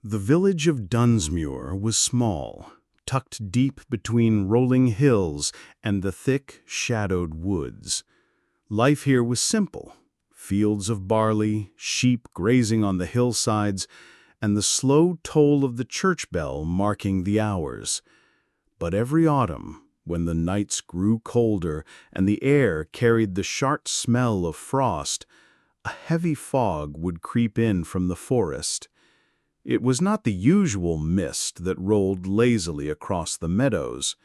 The village of Dunsmuir was small, tucked deep between rolling hills and the thick, shadowed woods. Life here was simple: fields of barley, sheep grazing on the hillsides, and the slow toll of the church bell marking the hours. But every autumn, when the nights grew colder and the air carried the sharp smell of frost, a heavy fog would creep in from the forest. It was not the usual mist that rolled lazily across the meadows.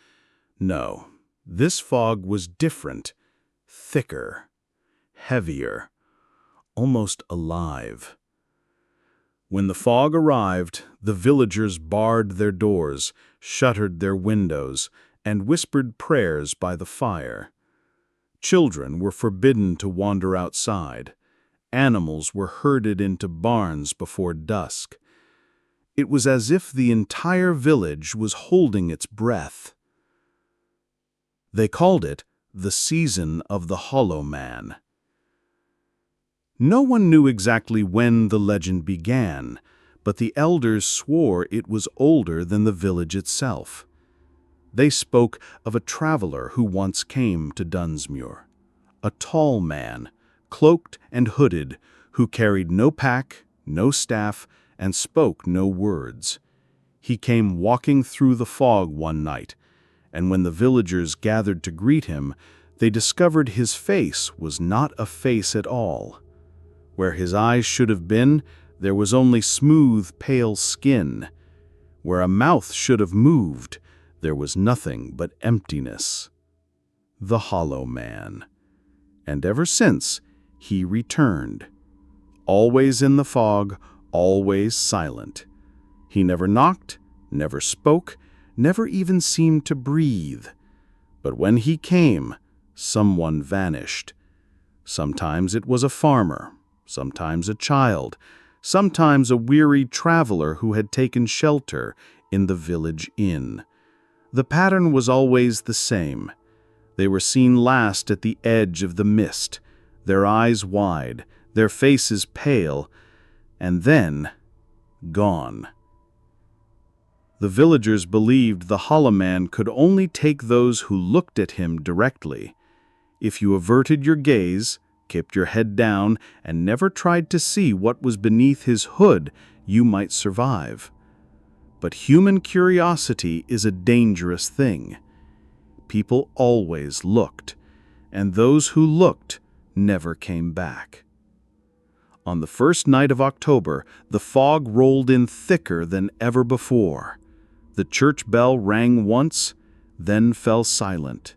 No, this fog was different, thicker, heavier, almost alive. When the fog arrived, the villagers barred their doors, shuttered their windows, and whispered prayers by the fire. Children were forbidden to wander outside. Animals were herded into barns before dusk. It was as if the entire village was holding its breath. They called it the season of the Hollow Man. No one knew exactly when the legend began, but the elders swore it was older than the village itself. They spoke of a traveler who once came to Dunsmuir, a tall man, cloaked and hooded, who carried no pack, no staff, and spoke no words. He came walking through the fog one night, and when the villagers gathered to greet him, they discovered his face was not a face at all. Where his eyes should have been, there was only smooth, pale skin. Where a mouth should have moved, there was nothing but emptiness. The Hollow Man. And ever since, he returned. Always in the fog, always silent. He never knocked, never spoke, never even seemed to breathe. But when he came, someone vanished. Sometimes it was a farmer, sometimes a child, sometimes a weary traveler who had taken shelter in the village inn. The pattern was always the same. They were seen last at the edge of the mist, their eyes wide, their faces pale, and then gone. The villagers believed the Hollow Man could only take those who looked at him directly. If you averted your gaze, kept your head down, and never tried to see what was beneath his hood, you might survive. But human curiosity is a dangerous thing. People always looked, and those who looked never came back. On the first night of October, the fog rolled in thicker than ever before. The church bell rang once, then fell silent.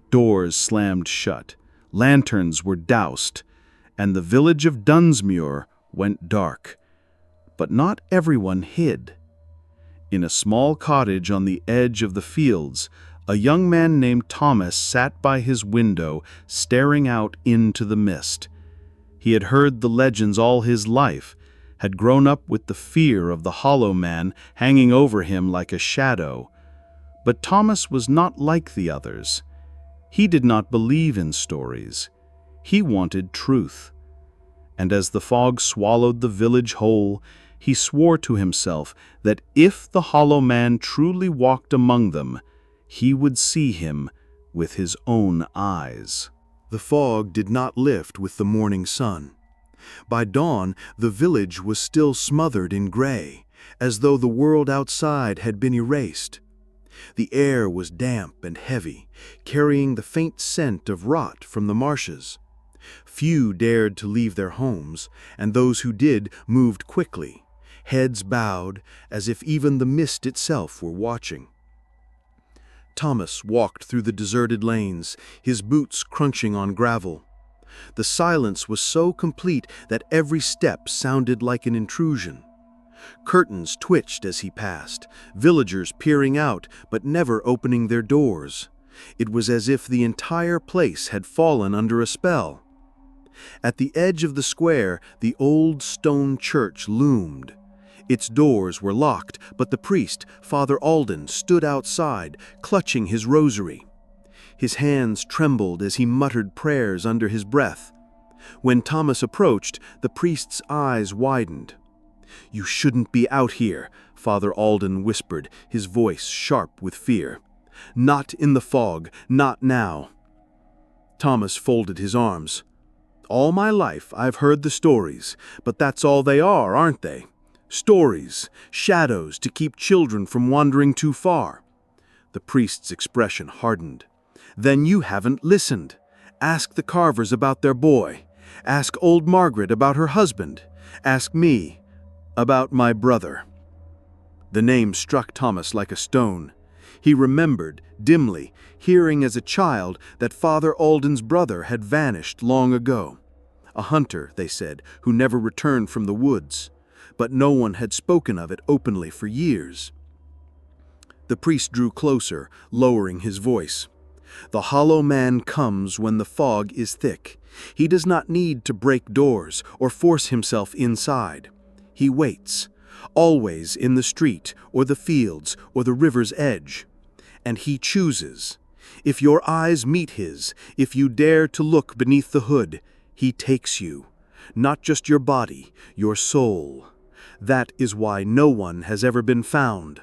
Doors slammed shut, lanterns were doused, and the village of Dunsmuir went dark. But not everyone hid. In a small cottage on the edge of the fields, a young man named Thomas sat by his window, staring out into the mist. He had heard the legends all his life, had grown up with the fear of the Hollow Man hanging over him like a shadow. But Thomas was not like the others. He did not believe in stories. He wanted truth. And as the fog swallowed the village whole, he swore to himself that if the Hollow Man truly walked among them, he would see him with his own eyes. The fog did not lift with the morning sun. By dawn, the village was still smothered in gray, as though the world outside had been erased. The air was damp and heavy, carrying the faint scent of rot from the marshes. Few dared to leave their homes, and those who did moved quickly, heads bowed, as if even the mist itself were watching. Thomas walked through the deserted lanes, his boots crunching on gravel. The silence was so complete that every step sounded like an intrusion. Curtains twitched as he passed, villagers peering out but never opening their doors. It was as if the entire place had fallen under a spell. At the edge of the square, the old stone church loomed. Its doors were locked, but the priest, Father Alden, stood outside, clutching his rosary. His hands trembled as he muttered prayers under his breath. When Thomas approached, the priest's eyes widened. "You shouldn't be out here," Father Alden whispered, his voice sharp with fear. "Not in the fog, not now." Thomas folded his arms. "All my life I've heard the stories, but that's all they are, aren't they? Stories, shadows to keep children from wandering too far." The priest's expression hardened. "Then you haven't listened. Ask the Carvers about their boy. Ask old Margaret about her husband. Ask me about my brother." The name struck Thomas like a stone. He remembered, dimly, hearing as a child that Father Alden's brother had vanished long ago. A hunter, they said, who never returned from the woods. But no one had spoken of it openly for years. The priest drew closer, lowering his voice. "The hollow man comes when the fog is thick. He does not need to break doors or force himself inside. He waits, always in the street or the fields or the river's edge. And he chooses. If your eyes meet his, if you dare to look beneath the hood, he takes you. Not just your body, your soul. That is why no one has ever been found."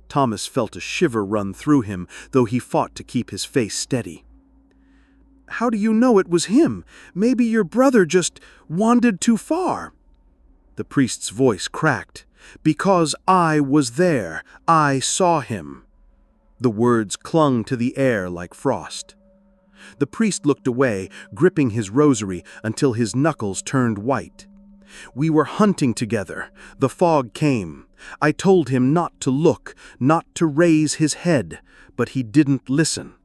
Thomas felt a shiver run through him, though he fought to keep his face steady. "How do you know it was him? Maybe your brother just wandered too far." The priest's voice cracked. "Because I was there. I saw him." The words clung to the air like frost. The priest looked away, gripping his rosary until his knuckles turned white. "We were hunting together. The fog came. I told him not to look, not to raise his head, but he didn't listen.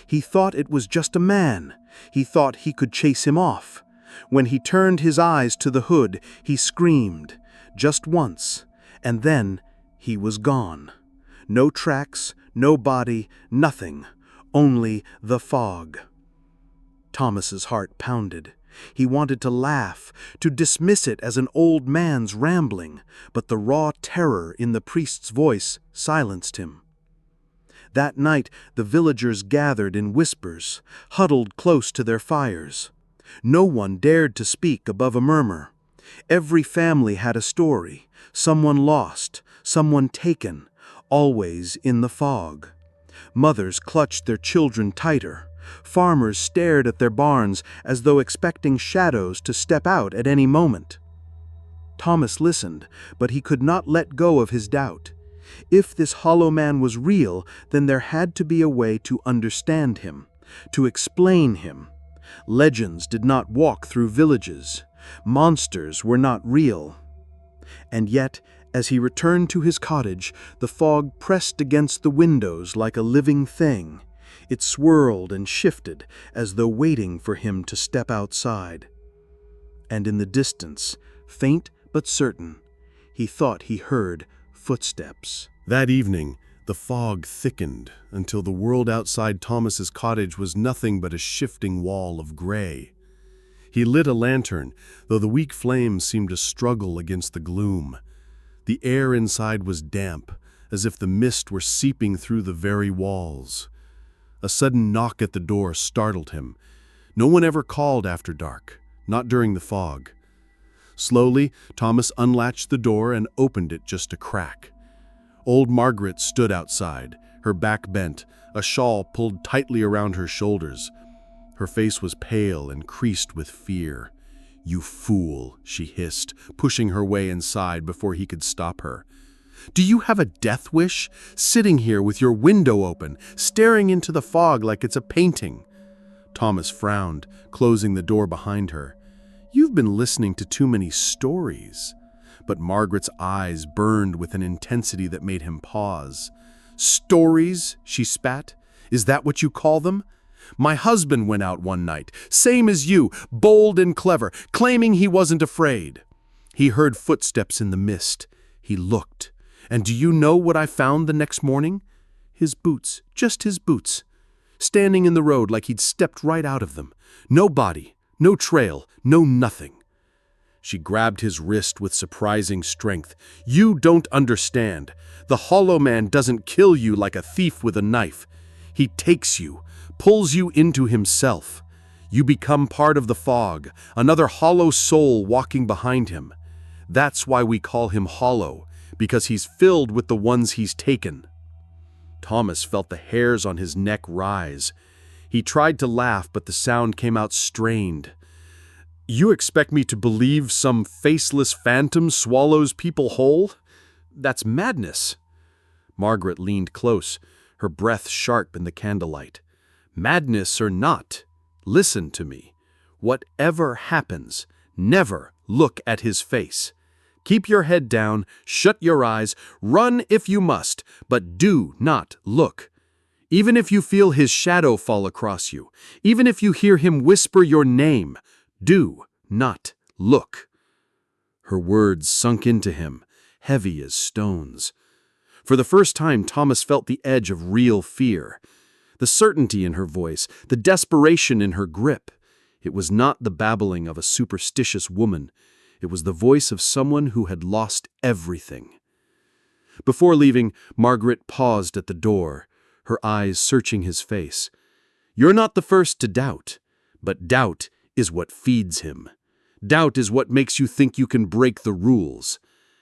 He thought it was just a man. He thought he could chase him off. When he turned his eyes to the hood, he screamed, just once, and then he was gone. No tracks, no body, nothing, only the fog." Thomas's heart pounded. He wanted to laugh, to dismiss it as an old man's rambling, but the raw terror in the priest's voice silenced him. That night the villagers gathered in whispers, huddled close to their fires. No one dared to speak above a murmur. Every family had a story, someone lost, someone taken, always in the fog. Mothers clutched their children tighter. Farmers stared at their barns as though expecting shadows to step out at any moment. Thomas listened, but he could not let go of his doubt. If this hollow man was real, then there had to be a way to understand him, to explain him. Legends did not walk through villages. Monsters were not real. And yet, as he returned to his cottage, the fog pressed against the windows like a living thing. It swirled and shifted as though waiting for him to step outside. And in the distance, faint but certain, he thought he heard footsteps. That evening, the fog thickened until the world outside Thomas's cottage was nothing but a shifting wall of gray. He lit a lantern, though the weak flame seemed to struggle against the gloom. The air inside was damp, as if the mist were seeping through the very walls. A sudden knock at the door startled him. No one ever called after dark, not during the fog. Slowly, Thomas unlatched the door and opened it just a crack. Old Margaret stood outside, her back bent, a shawl pulled tightly around her shoulders. Her face was pale and creased with fear. "You fool," she hissed, pushing her way inside before he could stop her. "Do you have a death wish? Sitting here with your window open, staring into the fog like it's a painting." Thomas frowned, closing the door behind her. "You've been listening to too many stories." But Margaret's eyes burned with an intensity that made him pause. "Stories?" she spat. "Is that what you call them? My husband went out one night, same as you, bold and clever, claiming he wasn't afraid. He heard footsteps in the mist. He looked. And do you know what I found the next morning? His boots, just his boots, standing in the road like he'd stepped right out of them. No body, no trail, no nothing." She grabbed his wrist with surprising strength. "You don't understand. The Hollow Man doesn't kill you like a thief with a knife. He takes you, pulls you into himself. You become part of the fog, another hollow soul walking behind him. That's why we call him hollow, because he's filled with the ones he's taken." Thomas felt the hairs on his neck rise. He tried to laugh, but the sound came out strained. "You expect me to believe some faceless phantom swallows people whole? That's madness." Margaret leaned close, her breath sharp in the candlelight. "Madness or not, listen to me. Whatever happens, never look at his face. Keep your head down, shut your eyes, run if you must, but do not look. Even if you feel his shadow fall across you, even if you hear him whisper your name, do not look." Her words sunk into him, heavy as stones. For the first time, Thomas felt the edge of real fear. The certainty in her voice, the desperation in her grip. It was not the babbling of a superstitious woman. It was the voice of someone who had lost everything. Before leaving, Margaret paused at the door, her eyes searching his face. "You're not the first to doubt, but doubt is what feeds him. Doubt is what makes you think you can break the rules.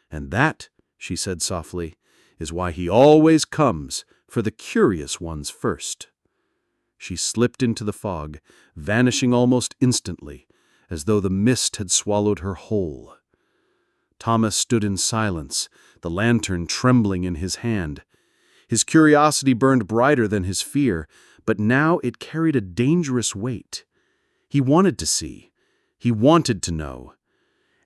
And that," she said softly, "is why he always comes for the curious ones first." She slipped into the fog, vanishing almost instantly, as though the mist had swallowed her whole. Thomas stood in silence, the lantern trembling in his hand. His curiosity burned brighter than his fear, but now it carried a dangerous weight. He wanted to see. He wanted to know.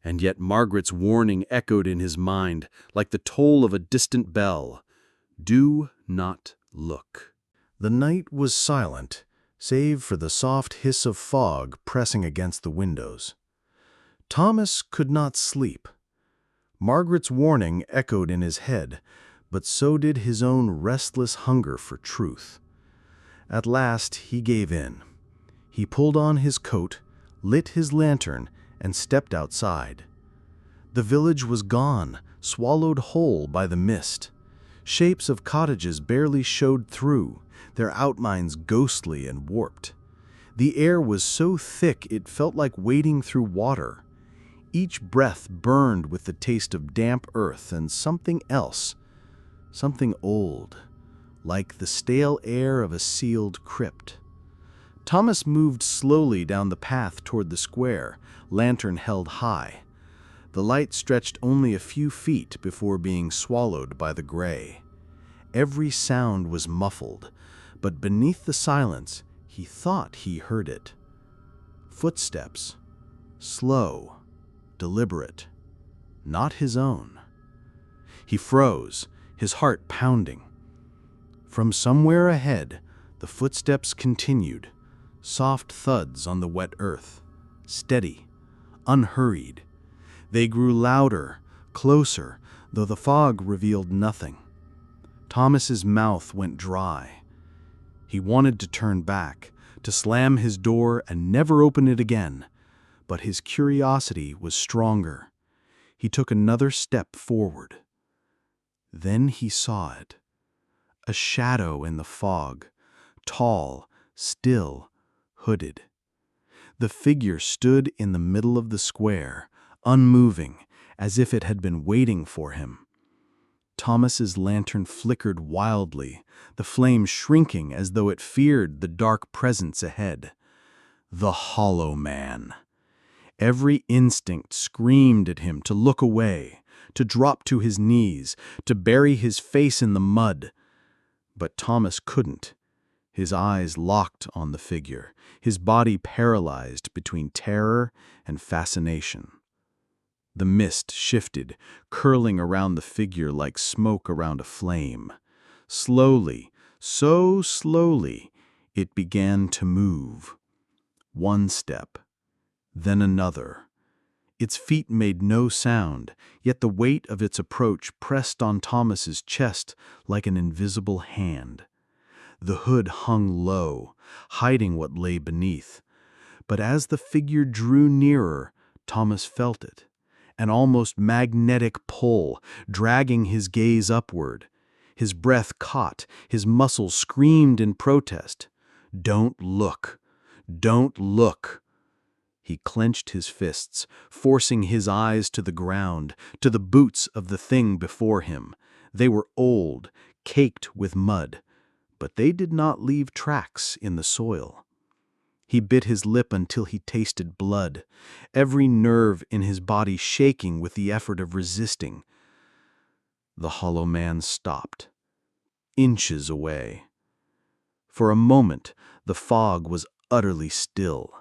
And yet Margaret's warning echoed in his mind like the toll of a distant bell. Do not look. The night was silent, save for the soft hiss of fog pressing against the windows. Thomas could not sleep. Margaret's warning echoed in his head, but so did his own restless hunger for truth. At last he gave in. He pulled on his coat, lit his lantern, and stepped outside. The village was gone, swallowed whole by the mist. Shapes of cottages barely showed through, their outlines ghostly and warped. The air was so thick it felt like wading through water. Each breath burned with the taste of damp earth and something else, something old, like the stale air of a sealed crypt. Thomas moved slowly down the path toward the square, lantern held high. The light stretched only a few feet before being swallowed by the gray. Every sound was muffled, but beneath the silence, he thought he heard it. Footsteps, slow, deliberate, not his own. He froze, his heart pounding. From somewhere ahead, the footsteps continued, soft thuds on the wet earth, steady, unhurried. They grew louder, closer, though the fog revealed nothing. Thomas's mouth went dry. He wanted to turn back, to slam his door and never open it again, but his curiosity was stronger. He took another step forward. Then he saw it. A shadow in the fog, tall, still, hooded. The figure stood in the middle of the square, unmoving, as if it had been waiting for him. Thomas's lantern flickered wildly, the flame shrinking as though it feared the dark presence ahead. The Hollow Man. Every instinct screamed at him to look away, to drop to his knees, to bury his face in the mud. But Thomas couldn't. His eyes locked on the figure, his body paralyzed between terror and fascination. The mist shifted, curling around the figure like smoke around a flame. Slowly, so slowly, it began to move. One step, then another. Its feet made no sound, yet the weight of its approach pressed on Thomas's chest like an invisible hand. The hood hung low, hiding what lay beneath. But as the figure drew nearer, Thomas felt it. An almost magnetic pull, dragging his gaze upward. His breath caught, his muscles screamed in protest. "Don't look! Don't look!" He clenched his fists, forcing his eyes to the ground, to the boots of the thing before him. They were old, caked with mud, but they did not leave tracks in the soil. He bit his lip until he tasted blood, every nerve in his body shaking with the effort of resisting. The hollow man stopped, inches away. For a moment, the fog was utterly still.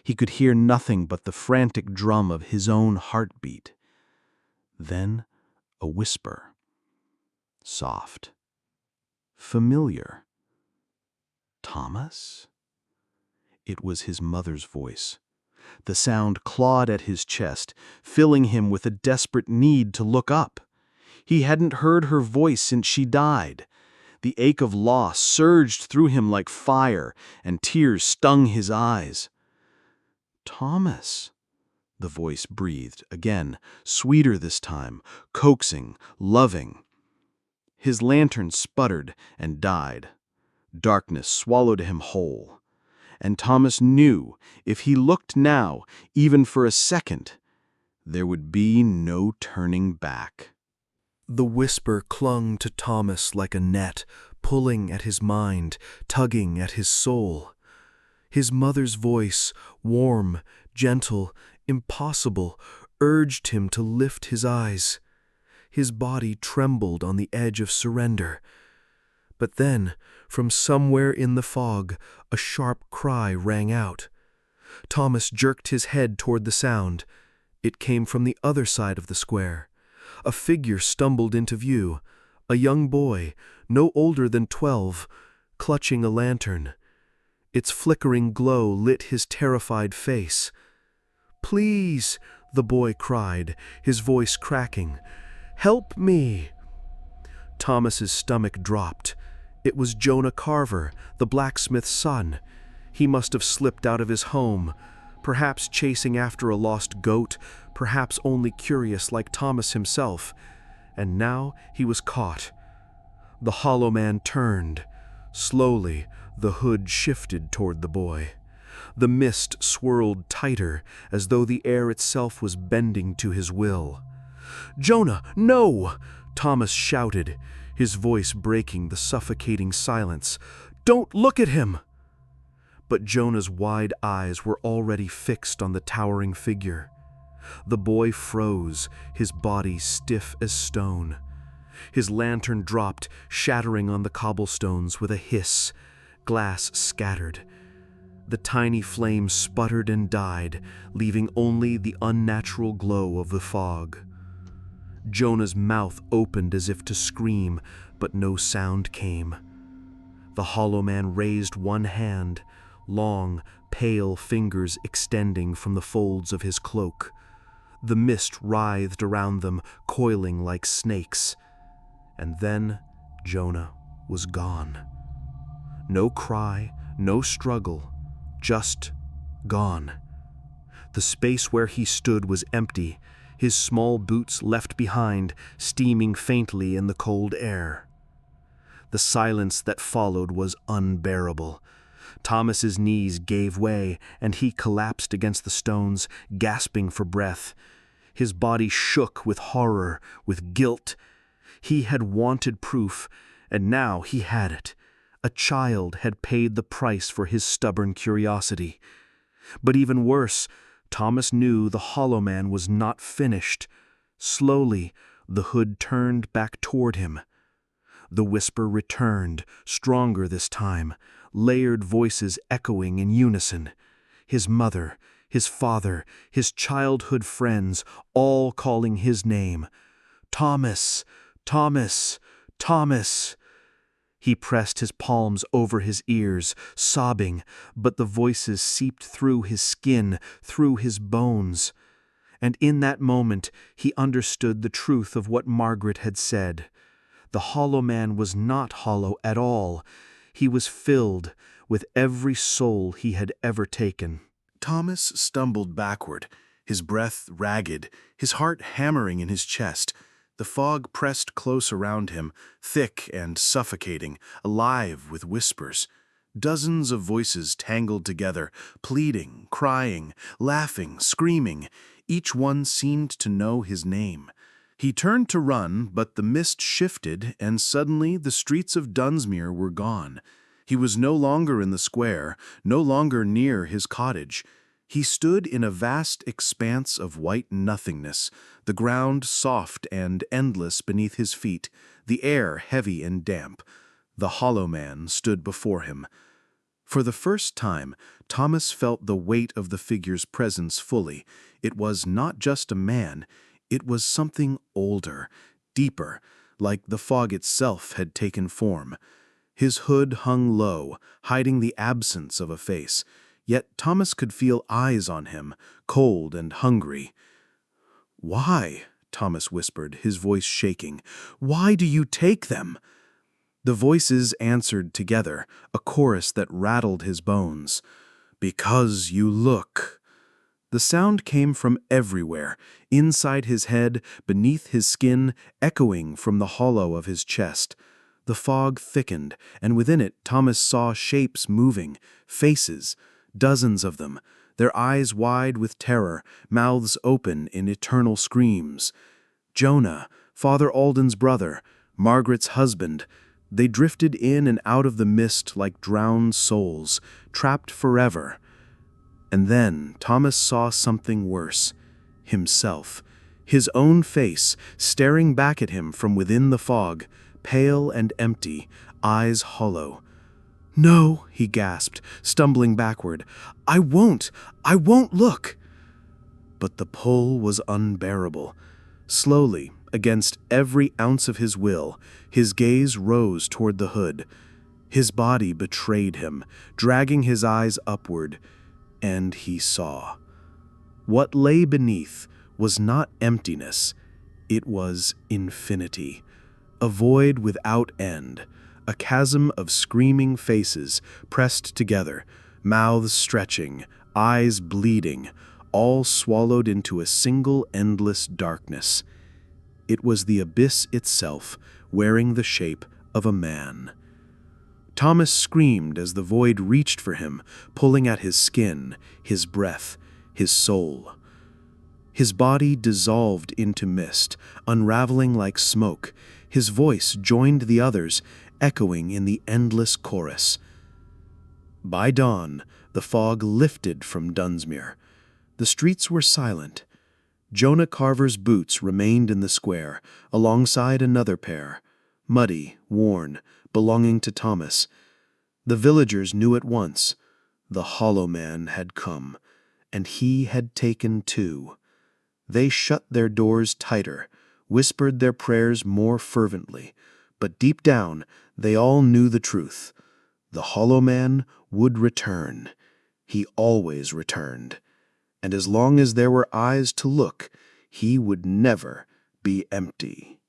He could hear nothing but the frantic drum of his own heartbeat. Then a whisper. Soft. Familiar. Thomas? It was his mother's voice. The sound clawed at his chest, filling him with a desperate need to look up. He hadn't heard her voice since she died. The ache of loss surged through him like fire, and tears stung his eyes. Thomas, the voice breathed again, sweeter this time, coaxing, loving. His lantern sputtered and died. Darkness swallowed him whole. And Thomas knew, if he looked now, even for a second, there would be no turning back. The whisper clung to Thomas like a net, pulling at his mind, tugging at his soul. His mother's voice, warm, gentle, impossible, urged him to lift his eyes. His body trembled on the edge of surrender. But then, from somewhere in the fog, a sharp cry rang out. Thomas jerked his head toward the sound. It came from the other side of the square. A figure stumbled into view, a young boy, no older than 12, clutching a lantern. Its flickering glow lit his terrified face. "Please," the boy cried, his voice cracking. "Help me!" Thomas's stomach dropped. It was Jonah Carver, the blacksmith's son. He must have slipped out of his home, perhaps chasing after a lost goat, perhaps only curious like Thomas himself. And now he was caught. The hollow man turned. Slowly, the hood shifted toward the boy. The mist swirled tighter, as though the air itself was bending to his will. "Jonah, no!" Thomas shouted, his voice breaking the suffocating silence. "Don't look at him!" But Jonah's wide eyes were already fixed on the towering figure. The boy froze, his body stiff as stone. His lantern dropped, shattering on the cobblestones with a hiss. Glass scattered. The tiny flame sputtered and died, leaving only the unnatural glow of the fog. Jonah's mouth opened as if to scream, but no sound came. The hollow man raised one hand, long, pale fingers extending from the folds of his cloak. The mist writhed around them, coiling like snakes. And then Jonah was gone. No cry, no struggle, just gone. The space where he stood was empty, his small boots left behind, steaming faintly in the cold air. The silence that followed was unbearable. Thomas's knees gave way, and he collapsed against the stones, gasping for breath. His body shook with horror, with guilt. He had wanted proof, and now he had it. A child had paid the price for his stubborn curiosity. But even worse, Thomas knew the hollow man was not finished. Slowly, the hood turned back toward him. The whisper returned, stronger this time, layered voices echoing in unison. His mother, his father, his childhood friends, all calling his name. "Thomas! Thomas! Thomas!" He pressed his palms over his ears, sobbing, but the voices seeped through his skin, through his bones. And in that moment, he understood the truth of what Margaret had said. The hollow man was not hollow at all. He was filled with every soul he had ever taken. Thomas stumbled backward, his breath ragged, his heart hammering in his chest. The fog pressed close around him, thick and suffocating, alive with whispers. Dozens of voices tangled together, pleading, crying, laughing, screaming. Each one seemed to know his name. He turned to run, but the mist shifted, and suddenly the streets of Dunsmuir were gone. He was no longer in the square, no longer near his cottage. He stood in a vast expanse of white nothingness, the ground soft and endless beneath his feet, the air heavy and damp. The Hollow Man stood before him. For the first time, Thomas felt the weight of the figure's presence fully. It was not just a man, it was something older, deeper, like the fog itself had taken form. His hood hung low, hiding the absence of a face, yet Thomas could feel eyes on him, cold and hungry. "Why?" Thomas whispered, his voice shaking. "Why do you take them?" The voices answered together, a chorus that rattled his bones. "Because you look." The sound came from everywhere, inside his head, beneath his skin, echoing from the hollow of his chest. The fog thickened, and within it Thomas saw shapes moving, faces, dozens of them, their eyes wide with terror, mouths open in eternal screams. Jonah, Father Alden's brother, Margaret's husband, they drifted in and out of the mist like drowned souls, trapped forever. And then Thomas saw something worse. Himself. His own face, staring back at him from within the fog, pale and empty, eyes hollow. "No," he gasped, stumbling backward. I won't look." But the pull was unbearable. Slowly, against every ounce of his will, his gaze rose toward the hood. His body betrayed him, dragging his eyes upward, and he saw. What lay beneath was not emptiness, it was infinity, a void without end, a chasm of screaming faces pressed together, mouths stretching, eyes bleeding, all swallowed into a single endless darkness. It was the abyss itself, wearing the shape of a man. Thomas screamed as the void reached for him, pulling at his skin, his breath, his soul. His body dissolved into mist, unraveling like smoke. His voice joined the others, echoing in the endless chorus. By dawn, the fog lifted from Dunsmuir. The streets were silent. Jonah Carver's boots remained in the square, alongside another pair, muddy, worn, belonging to Thomas. The villagers knew at once. The Hollow Man had come, and he had taken too. They shut their doors tighter, whispered their prayers more fervently, but deep down they all knew the truth. The Hollow Man would return. He always returned. And as long as there were eyes to look, he would never be empty.